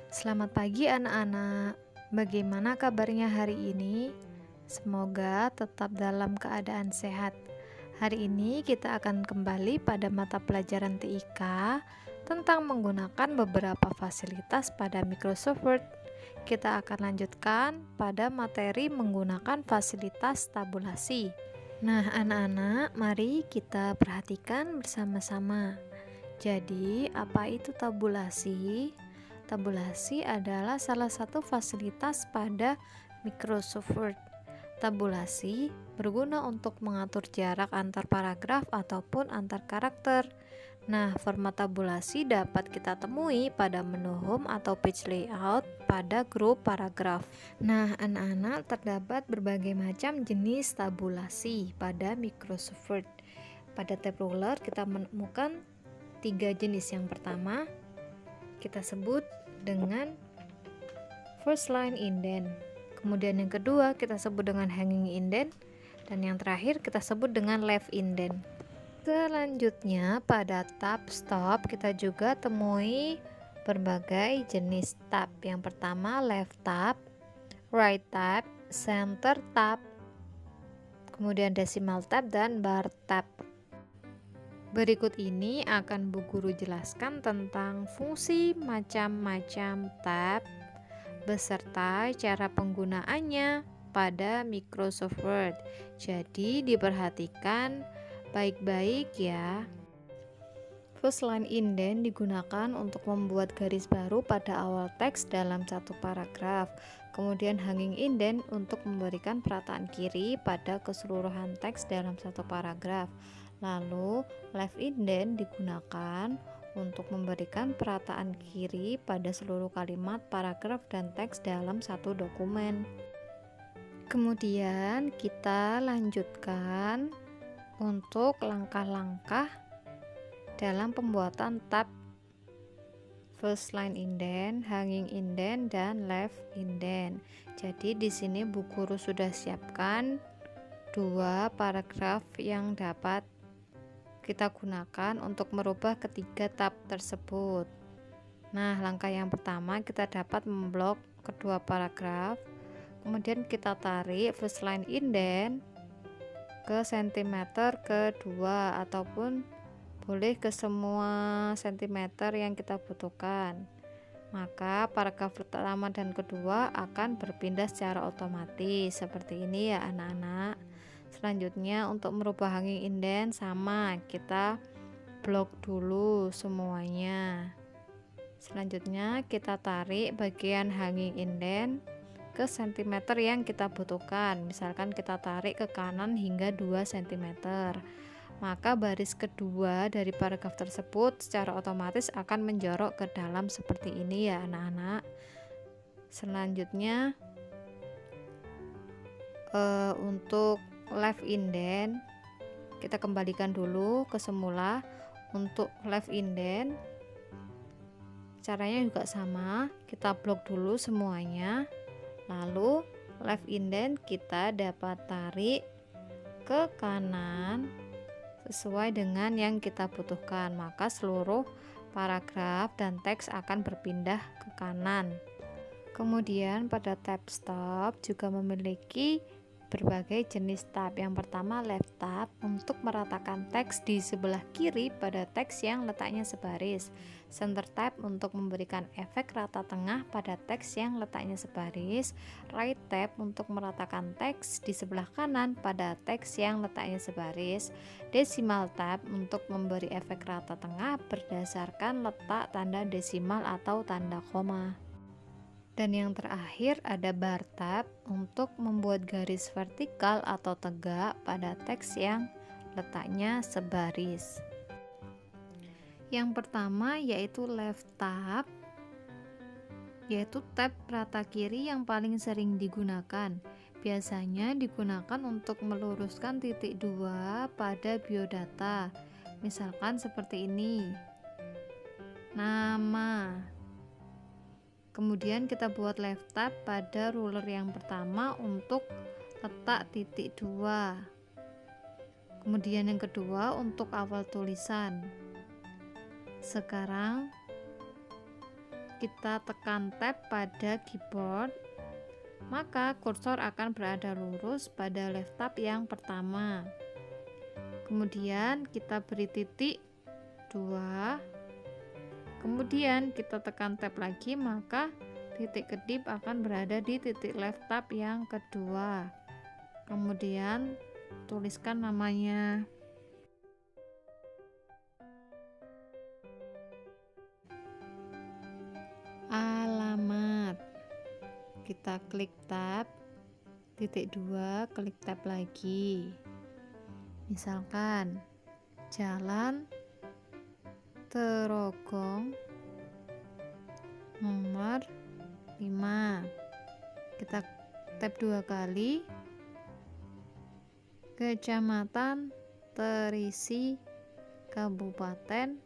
Selamat pagi anak-anak. Bagaimana kabarnya hari ini? Semoga tetap dalam keadaan sehat. Hari ini kita akan kembali pada mata pelajaran TIK tentang menggunakan beberapa fasilitas pada Microsoft Word. Kita akan lanjutkan pada materi menggunakan fasilitas tabulasi. Nah, anak-anak, mari kita perhatikan bersama-sama. Jadi, apa itu tabulasi? Tabulasi adalah salah satu fasilitas pada Microsoft Word. Tabulasi berguna untuk mengatur jarak antar paragraf ataupun antar karakter. Nah, format tabulasi dapat kita temui pada menu Home atau Page Layout pada grup paragraf. Nah, anak-anak, terdapat berbagai macam jenis tabulasi pada Microsoft Word. Pada tab ruler kita menemukan 3 jenis. Yang pertama kita sebut dengan first line indent, kemudian yang kedua kita sebut dengan hanging indent, dan yang terakhir kita sebut dengan left indent. Selanjutnya pada tab stop kita juga temui berbagai jenis tab. Yang pertama left tab, right tab, center tab, kemudian decimal tab dan bar tab. Berikut ini akan Bu Guru jelaskan tentang fungsi macam-macam tab beserta cara penggunaannya pada Microsoft Word. Jadi diperhatikan baik-baik ya. First line indent digunakan untuk membuat garis baru pada awal teks dalam satu paragraf. Kemudian hanging indent untuk memberikan perataan kiri pada keseluruhan teks dalam satu paragraf. Lalu left indent digunakan untuk memberikan perataan kiri pada seluruh kalimat, paragraf, dan teks dalam satu dokumen. Kemudian kita lanjutkan untuk langkah-langkah dalam pembuatan tab first line indent, hanging indent, dan left indent. Jadi di sini Bu Guru sudah siapkan 2 paragraf yang dapat kita gunakan untuk merubah ketiga tab tersebut. Nah, langkah yang pertama kita dapat memblok kedua paragraf, kemudian kita tarik first line indent ke sentimeter kedua ataupun boleh ke semua sentimeter yang kita butuhkan. Maka paragraf pertama dan kedua akan berpindah secara otomatis seperti ini ya anak-anak. Selanjutnya untuk merubah hanging indent sama, kita blok dulu semuanya. Selanjutnya kita tarik bagian hanging indent ke sentimeter yang kita butuhkan. Misalkan kita tarik ke kanan hingga 2 cm. Maka baris kedua dari paragraf tersebut secara otomatis akan menjorok ke dalam seperti ini ya anak-anak. Selanjutnya untuk left indent kita kembalikan dulu ke semula. Untuk left indent caranya juga sama, kita blok dulu semuanya, lalu left indent kita dapat tarik ke kanan sesuai dengan yang kita butuhkan, maka seluruh paragraf dan teks akan berpindah ke kanan. Kemudian pada tab stop juga memiliki berbagai jenis tab. Yang pertama left tab untuk meratakan teks di sebelah kiri pada teks yang letaknya sebaris. Center tab untuk memberikan efek rata tengah pada teks yang letaknya sebaris. Right tab untuk meratakan teks di sebelah kanan pada teks yang letaknya sebaris. Decimal tab untuk memberi efek rata tengah berdasarkan letak tanda desimal atau tanda koma. Dan yang terakhir ada bar tab untuk membuat garis vertikal atau tegak pada teks yang letaknya sebaris. Yang pertama yaitu left tab, yaitu tab rata kiri yang paling sering digunakan. Biasanya digunakan untuk meluruskan titik 2 pada biodata. Misalkan seperti ini. Nama. Kemudian kita buat left tab pada ruler yang pertama untuk letak titik 2. Kemudian yang kedua untuk awal tulisan. Sekarang kita tekan tab pada keyboard, maka kursor akan berada lurus pada left tab yang pertama. Kemudian kita beri titik 2. Kemudian kita tekan tab lagi, maka titik kedip akan berada di titik left tab yang kedua. Kemudian tuliskan namanya. Alamat. Kita klik tab, titik 2, klik tab lagi. Misalkan Jalan Terogong nomor 5. Kita tab 2 kali. Kecamatan Terisi, Kabupaten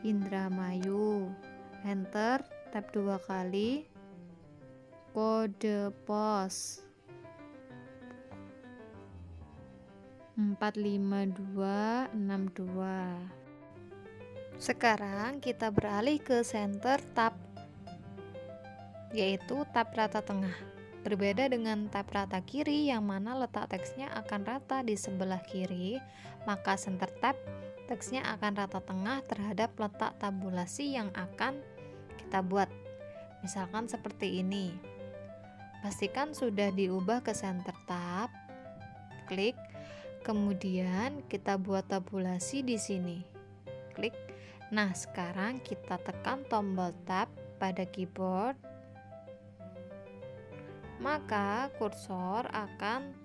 Indramayu. Enter, tab 2 kali. Kode pos 45262. Sekarang kita beralih ke center tab, yaitu tab rata tengah. Berbeda dengan tab rata kiri yang mana letak teksnya akan rata di sebelah kiri, maka center tab teksnya akan rata tengah terhadap letak tabulasi yang akan kita buat. Misalkan seperti ini. Pastikan sudah diubah ke center tab. Klik. Kemudian kita buat tabulasi di sini. Klik. Nah, sekarang kita tekan tombol tab pada keyboard. Maka kursor akan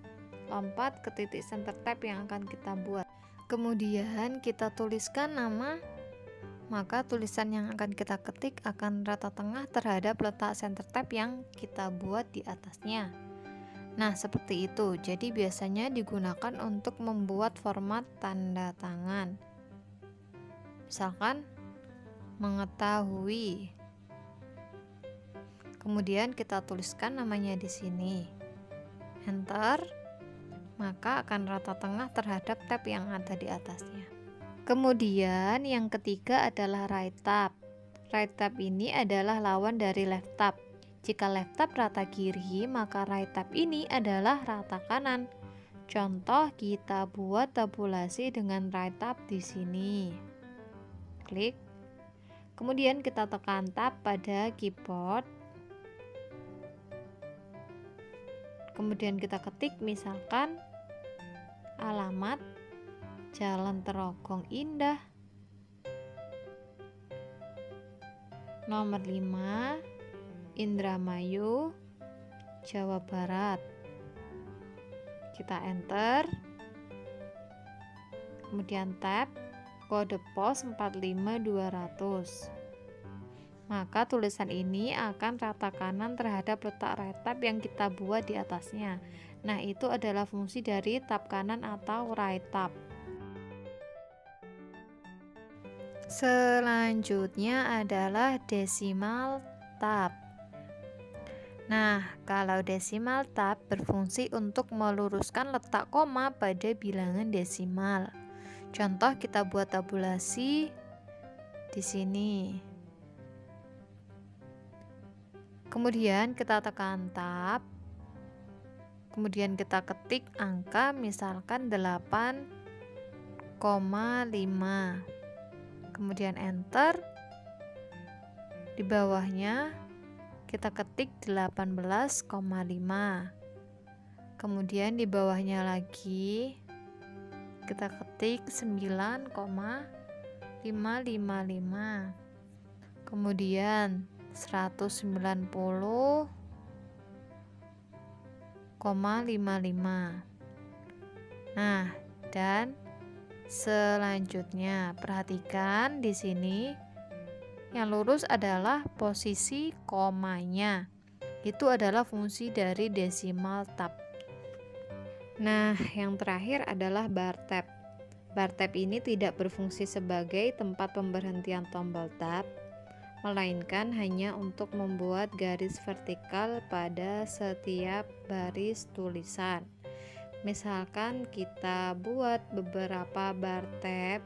lompat ke titik center tab yang akan kita buat. Kemudian kita tuliskan nama. Maka tulisan yang akan kita ketik akan rata tengah terhadap letak center tab yang kita buat di atasnya. Nah, seperti itu. Jadi biasanya digunakan untuk membuat format tanda tangan. Misalkan mengetahui. Kemudian kita tuliskan namanya di sini. Enter. Maka akan rata tengah terhadap tab yang ada di atasnya. Kemudian yang ketiga adalah right tab. Right tab ini adalah lawan dari left tab. Jika left tab rata kiri, maka right tab ini adalah rata kanan. Contoh, kita buat tabulasi dengan right tab di sini. Klik. Kemudian kita tekan tab pada keyboard. Kemudian kita ketik misalkan alamat Jalan Terogong Indah nomor 5, Indramayu, Jawa Barat. Kita enter. Kemudian tab, kode pos 45200. Maka tulisan ini akan rata kanan terhadap letak right tab yang kita buat di atasnya. Nah, itu adalah fungsi dari tab kanan atau right tab. Selanjutnya adalah decimal tab. Nah, kalau decimal tab berfungsi untuk meluruskan letak koma pada bilangan desimal. Contoh, kita buat tabulasi di sini. Kemudian kita tekan tab. Kemudian kita ketik angka misalkan 8,5. Kemudian enter. Di bawahnya kita ketik 18,5. Kemudian di bawahnya lagi kita ketik 9,555. Kemudian 190,55. Nah, dan selanjutnya perhatikan di sini yang lurus adalah posisi komanya. Itu adalah fungsi dari decimal tab. Nah, yang terakhir adalah bar tab. Bar tab ini tidak berfungsi sebagai tempat pemberhentian tombol tab, melainkan hanya untuk membuat garis vertikal pada setiap baris tulisan. Misalkan kita buat beberapa bar tab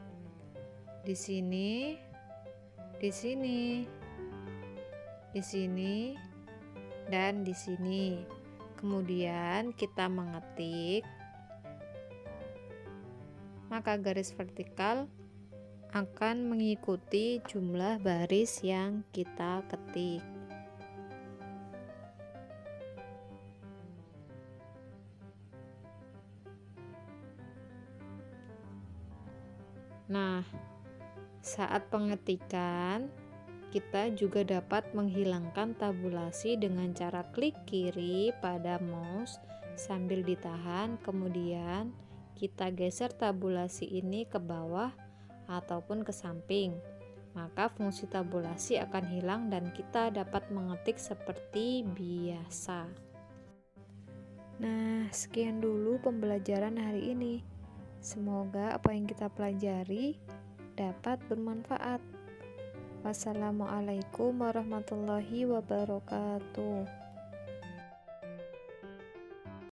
di sini, di sini, dan di sini. Kemudian kita mengetik, maka garis vertikal akan mengikuti jumlah baris yang kita ketik. Nah, saat pengetikan, kita juga dapat menghilangkan tabulasi dengan cara klik kiri pada mouse sambil ditahan, kemudian kita geser tabulasi ini ke bawah ataupun ke samping. Maka fungsi tabulasi akan hilang dan kita dapat mengetik seperti biasa. Nah, sekian dulu pembelajaran hari ini. Semoga apa yang kita pelajari dapat bermanfaat. Wassalamualaikum warahmatullahi wabarakatuh.